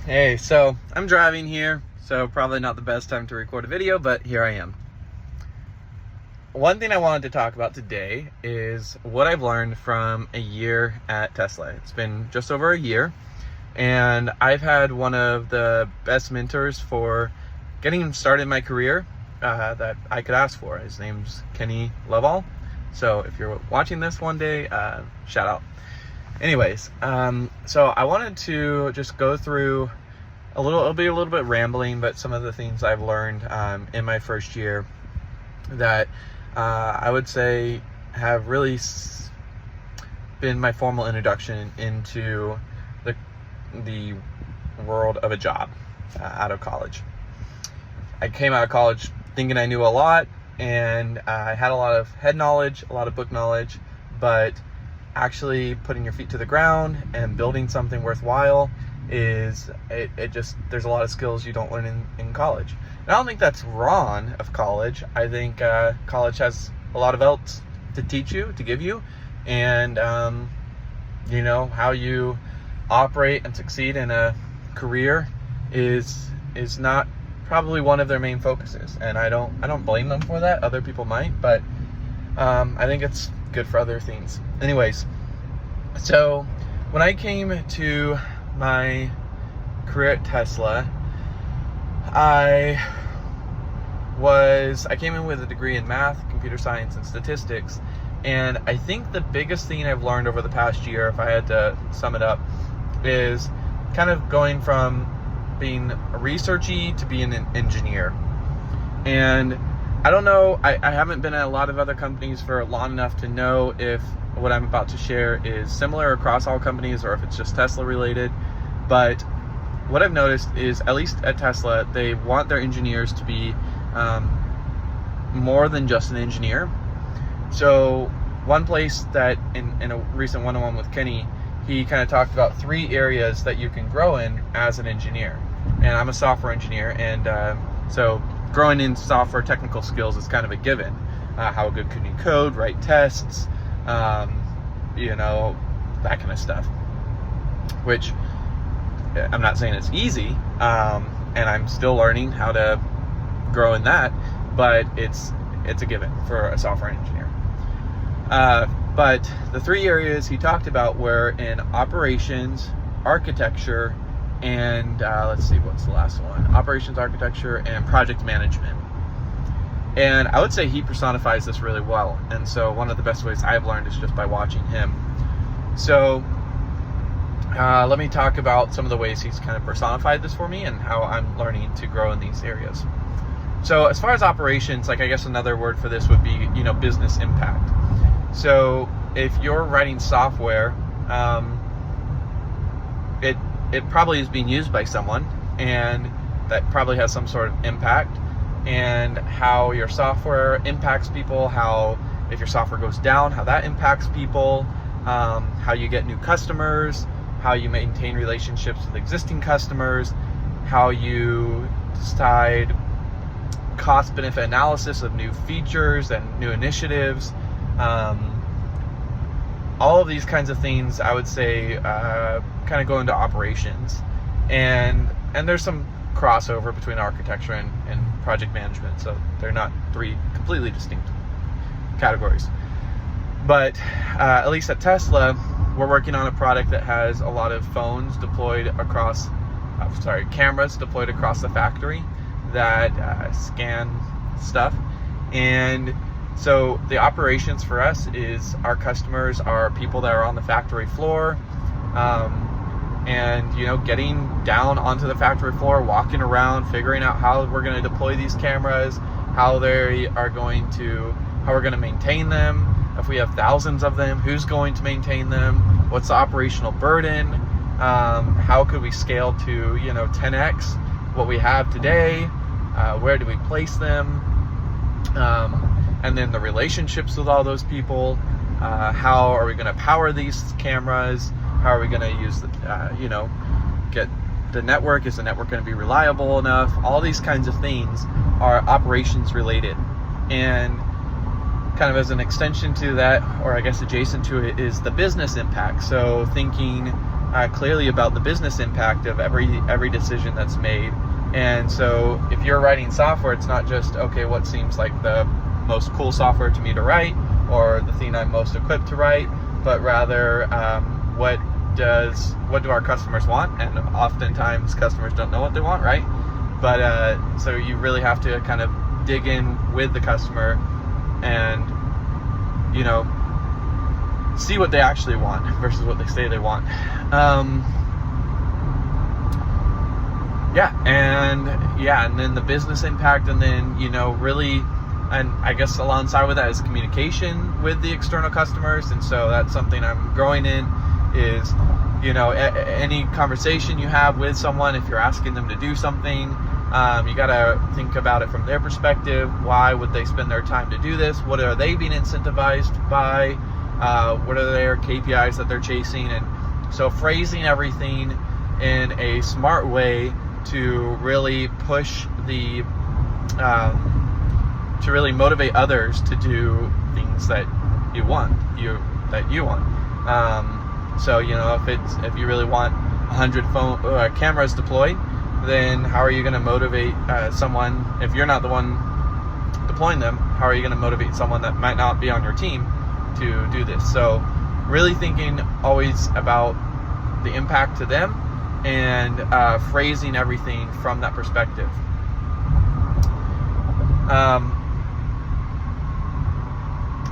Hey, so I'm driving here, so probably not the best time to record a video, but here I am. One thing I wanted to talk about today is what I've learned from a year at Tesla. It's been just over a year, and I've had one of the best mentors for getting started in my career that I could ask for. His name's Kenny Lovell. So if you're watching this one day, shout out. Anyways, so I wanted to just go through it'll be a little bit rambling, but some of the things I've learned in my first year that I would say have really been my formal introduction into the world of a job out of college. I came out of college thinking I knew a lot, and I had a lot of head knowledge, a lot of book knowledge, but actually putting your feet to the ground and building something worthwhile there's a lot of skills you don't learn in college. And I don't think that's wrong of college. I think college has a lot of else to teach you, to give you, and how you operate and succeed in a career is not probably one of their main focuses, and I don't blame them for that. Other people might, but I think it's good for other things. Anyways, so when I came to my career at Tesla, I came in with a degree in math, computer science, and statistics, and I think the biggest thing I've learned over the past year, if I had to sum it up, is kind of going from being researchy to being an engineer. And I don't know, I haven't been at a lot of other companies for long enough to know if what I'm about to share is similar across all companies or if it's just Tesla related. But what I've noticed is, at least at Tesla, they want their engineers to be more than just an engineer. So one place that in a recent one-on-one with Kenny, he kind of talked about 3 areas that you can grow in as an engineer. And I'm a software engineer, and so growing in software technical skills is kind of a given. How good can you code, write tests, that kind of stuff. Which I'm not saying it's easy, and I'm still learning how to grow in that, but it's a given for a software engineer. But the 3 areas he talked about were in operations, architecture, and let's see, what's the last one? Operations, architecture, and project management. And I would say he personifies this really well. And so one of the best ways I've learned is just by watching him. So let me talk about some of the ways he's kind of personified this for me and how I'm learning to grow in these areas. So as far as operations, I guess another word for this would be, business impact. So if you're writing software, it probably is being used by someone, and that probably has some sort of impact, and how your software impacts people, how if your software goes down, how that impacts people, how you get new customers, how you maintain relationships with existing customers, how you decide cost-benefit analysis of new features and new initiatives. All of these kinds of things, I would say, kind of go into operations. And there's some crossover between architecture and project management, so they're not 3 completely distinct categories. But at least at Tesla, we're working on a product that has a lot of cameras deployed across the factory that scan stuff. And so the operations for us is our customers are people that are on the factory floor, and getting down onto the factory floor, walking around, figuring out how we're going to deploy these cameras, how we're going to maintain them. If we have thousands of them, who's going to maintain them? What's the operational burden? How could we scale to 10x what we have today? Where do we place them? And then the relationships with all those people. How are we going to power these cameras? How are we going to use get the network? Is the network going to be reliable enough? All these kinds of things are operations related. And kind of as an extension to that, or I guess adjacent to it, is the business impact. So thinking clearly about the business impact of every decision that's made. And so if you're writing software, it's not just, okay, what seems like the most cool software to me to write, or the thing I'm most equipped to write, but rather what do our customers want? And oftentimes customers don't know what they want, right? But so you really have to kind of dig in with the customer and, you know, see what they actually want versus what they say they want. And then the business impact, and then, you know, really, and I guess alongside with that is communication with the external customers. And so that's something I'm growing in, is, you know, any conversation you have with someone, if you're asking them to do something, you got to think about it from their perspective. Why would they spend their time to do this? What are they being incentivized by? What are their KPIs that they're chasing? And so phrasing everything in a smart way to really push to really motivate others to do things that you want. So, you know, if you really want 100 cameras deployed, then how are you going to motivate someone? If you're not the one deploying them, how are you going to motivate someone that might not be on your team to do this? So really thinking always about the impact to them, and phrasing everything from that perspective.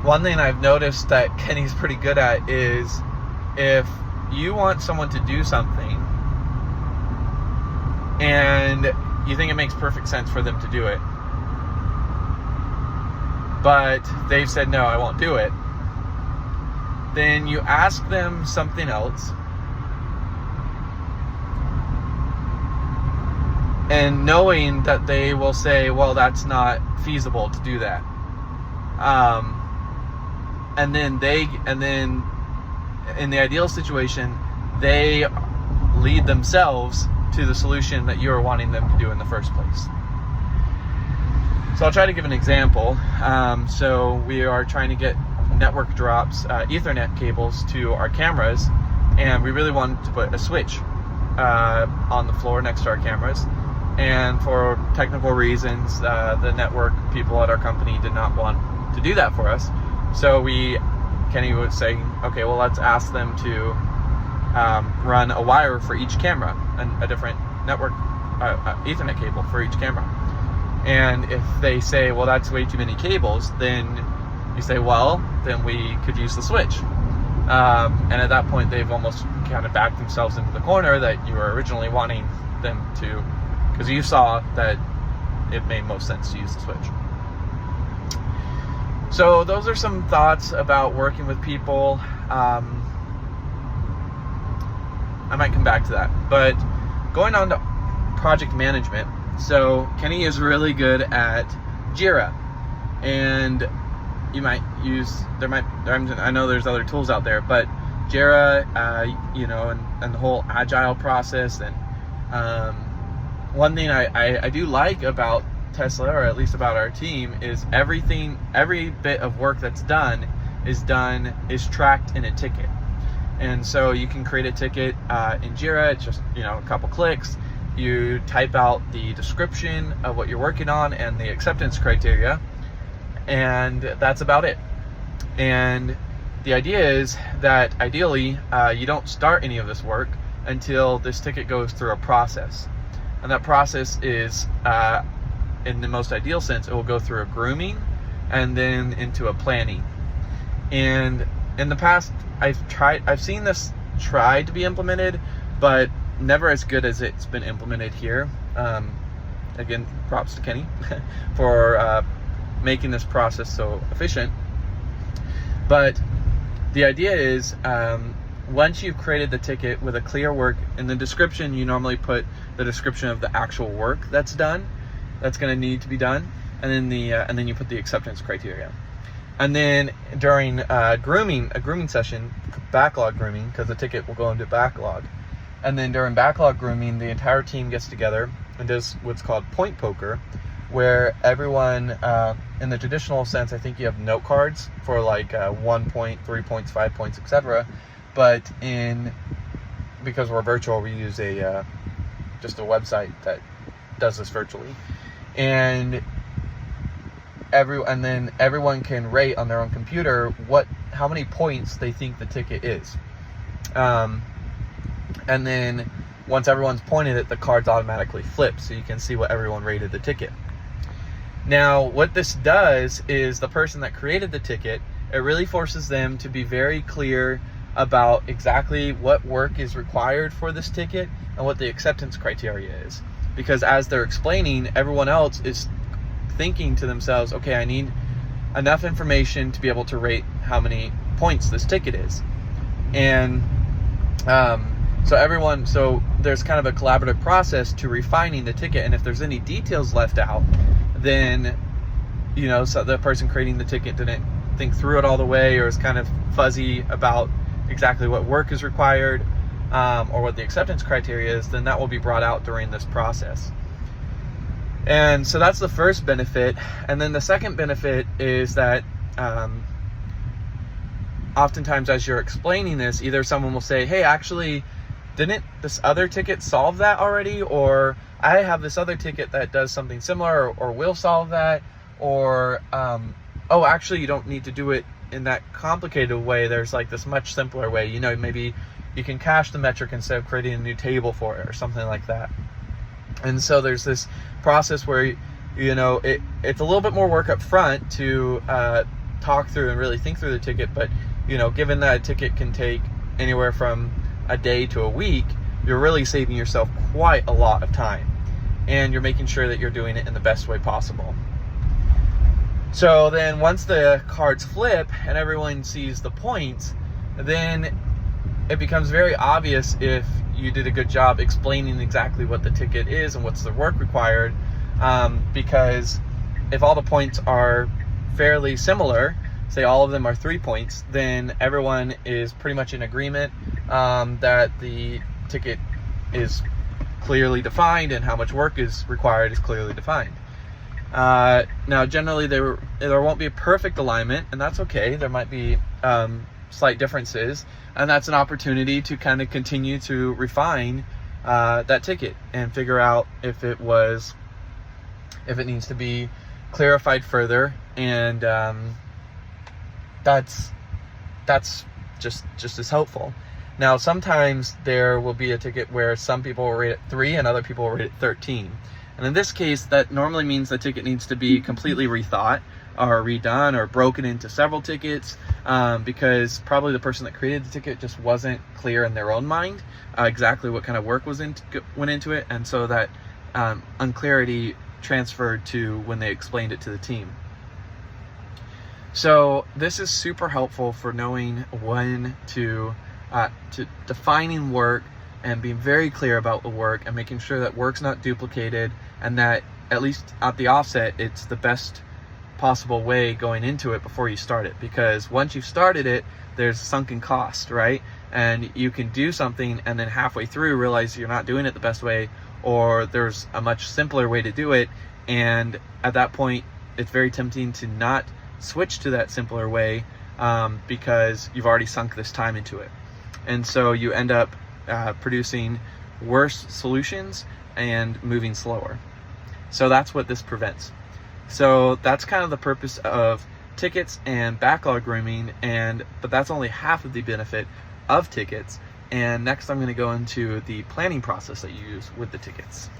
One thing I've noticed that Kenny's pretty good at is, if you want someone to do something and you think it makes perfect sense for them to do it, but they've said, no, I won't do it, then you ask them something else, and knowing that they will say, well, that's not feasible to do that. And then in the ideal situation, they lead themselves to the solution that you're wanting them to do in the first place. So I'll try to give an example. So we are trying to get network drops, Ethernet cables to our cameras, and we really wanted to put a switch on the floor next to our cameras. And for technical reasons, the network people at our company did not want to do that for us. So Kenny was saying, okay, well, let's ask them to run a wire for each camera, and a different network Ethernet cable for each camera. And if they say, well, that's way too many cables, then you say, well, then we could use the switch. And at that point, they've almost kind of backed themselves into the corner that you were originally wanting them to, because you saw that it made most sense to use the switch. So those are some thoughts about working with people. I might come back to that. But going on to project management. So Kenny is really good at Jira. And you might use, I know there's other tools out there, but Jira, you know, and the whole agile process. And one thing I do like about Tesla, or at least about our team, is every bit of work that's done is tracked in a ticket. And so you can create a ticket in Jira. It's just, you know, a couple clicks. You type out the description of what you're working on and the acceptance criteria, and that's about it. And the idea is that ideally you don't start any of this work until this ticket goes through a process. And that process is, in the most ideal sense, it will go through a grooming and then into a planning. And in the past, I've seen this tried to be implemented, but never as good as it's been implemented here. Again, props to Kenny for making this process so efficient. But the idea is, once you've created the ticket with a clear work, in the description, you normally put the description of the actual work that's done, that's going to need to be done, and then you put the acceptance criteria. And then during a grooming session, backlog grooming, because the ticket will go into backlog. And then during backlog grooming, the entire team gets together and does what's called point poker, where everyone, in the traditional sense, I think you have note cards for like 1 point, 3 points, 5 points, etc. But in because we're virtual, we use a just a website that does this virtually, and then everyone can rate on their own computer how many points they think the ticket is, and then once everyone's pointed it, the cards automatically flip, so you can see what everyone rated the ticket. Now, what this does is the person that created the ticket, it really forces them to be very clear about exactly what work is required for this ticket and what the acceptance criteria is. Because as they're explaining, everyone else is thinking to themselves, okay, I need enough information to be able to rate how many points this ticket is. And so there's kind of a collaborative process to refining the ticket, and if there's any details left out, then, so the person creating the ticket didn't think through it all the way, or is kind of fuzzy about exactly what work is required, or what the acceptance criteria is, then that will be brought out during this process. And so that's the first benefit. And then the second benefit is that oftentimes as you're explaining this, either someone will say, hey, actually, didn't this other ticket solve that already? Or I have this other ticket that does something similar, or will solve that. Or, oh, actually, you don't need to do it in that complicated way. There's like this much simpler way. Maybe you can cache the metric instead of creating a new table for it, or something like that. And so there's this process where, it's a little bit more work up front to talk through and really think through the ticket. But, given that a ticket can take anywhere from a day to a week, you're really saving yourself quite a lot of time. And you're making sure that you're doing it in the best way possible. So then once the cards flip and everyone sees the points, then it becomes very obvious if you did a good job explaining exactly what the ticket is and what's the work required, because if all the points are fairly similar, say all of them are 3 points, then everyone is pretty much in agreement that the ticket is clearly defined and how much work is required is clearly defined. Now, generally there won't be a perfect alignment, and that's okay. There might be slight differences, and that's an opportunity to kind of continue to refine that ticket and figure out if it needs to be clarified further. And that's just as helpful. Now, sometimes there will be a ticket where some people will rate it 3 and other people will rate it 13. And in this case, that normally means the ticket needs to be completely rethought or redone or broken into several tickets, because probably the person that created the ticket just wasn't clear in their own mind exactly what kind of work went into it. And so that unclarity transferred to when they explained it to the team. So this is super helpful for knowing when to defining work and being very clear about the work and making sure that work's not duplicated, and that at least at the offset, it's the best possible way going into it before you start it. Because once you've started it, there's sunken cost, right? And you can do something and then halfway through realize you're not doing it the best way, or there's a much simpler way to do it. And at that point, it's very tempting to not switch to that simpler way because you've already sunk this time into it. And so you end up producing worse solutions and moving slower. So that's what this prevents. So that's kind of the purpose of tickets and backlog grooming, but that's only half of the benefit of tickets. And next I'm going to go into the planning process that you use with the tickets.